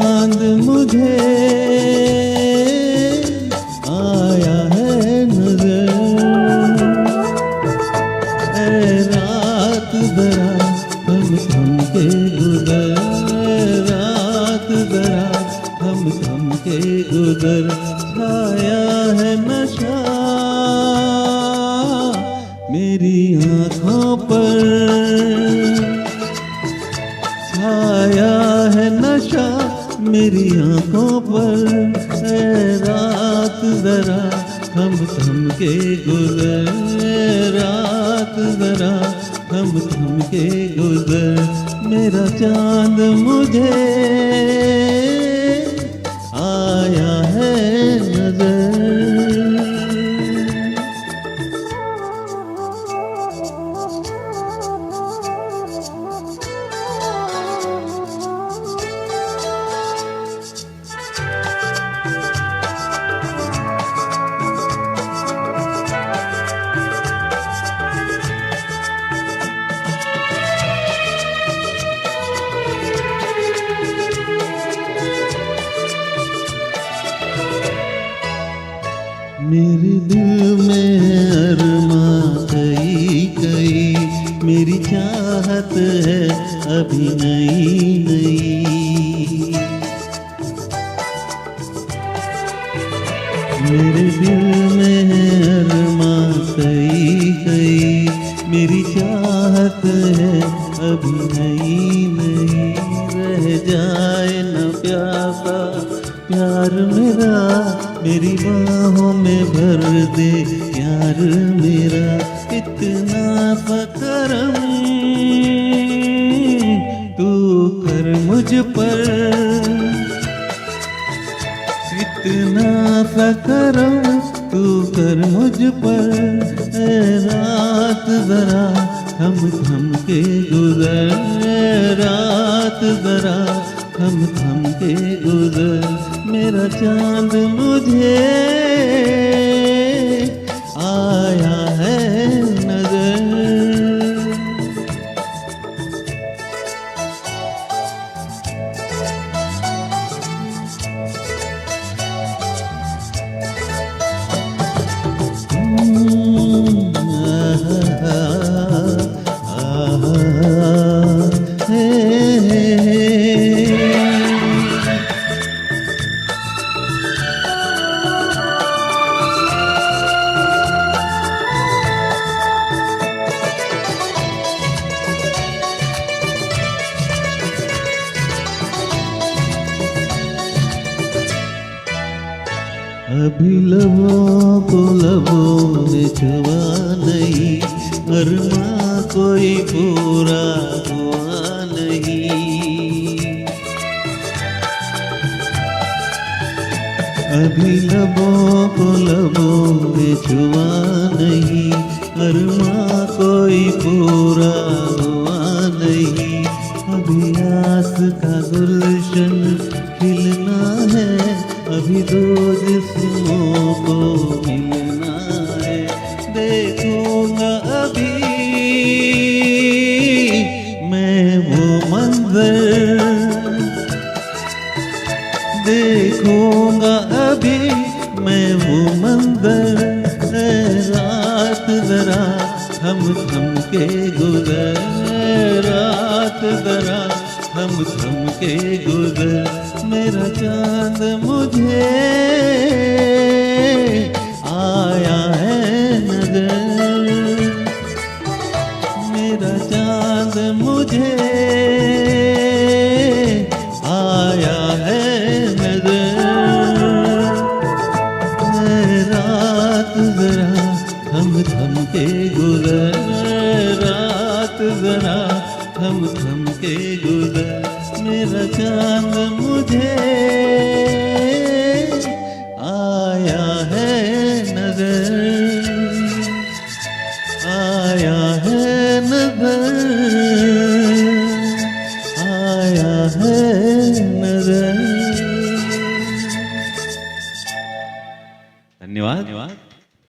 चांद मुझे आया है नजर। ऐ रात जरा थम थम के गुजर, रात जरा थम थम के गुजर। छाया है नशा मेरी आँखों पर, छाया है नशा मेरी आँखों पर। ऐ रात जरा थम थम के गुजर, रात जरा थम थम के गुजर। मेरा चांद मुझे आया है नजर। मेरे दिल में अरमां कई कई, मेरी चाहत है अभी नई नई। मेरे दिल में अरमां कई कई, मेरी चाहत है अभी नई नई। रह जाए न प्यासा प्यार मेरा, मेरी बाहों में भर दे यार मेरा। इतना फकरम तू कर मुझ पर, इतना फकरम तू कर मुझ पर। ऐ रात जरा थम थम के गुजर, रात जरा थम थम के गुजर। मेरा चांद मुझे आया है नजर। अभी लबों को लबों में छुआ नहीं, अरमां कोई पूरा हुआ नहीं। अभी लबों को लबों में छुआ नहीं, अरमां कोई पूरा हुआ नहीं। अभी आस का गुलशन खिलना है, अभी दो जिस्मों को मिलना है। देखूंगा अभी मैं वो मंजर, देखूंगा अभी मैं वो मंजर। रात जरा थम थम के गुजर, रात जरा थम थम के गुजर। मेरा चांद मुझे आया है नजर, मेरा चांद मुझे आया है नजर। रात जरा थम थम के गुजर, रात जरा थम थम के गुजर। मेरा चांद मुझे आया है नजर, आया है नजर।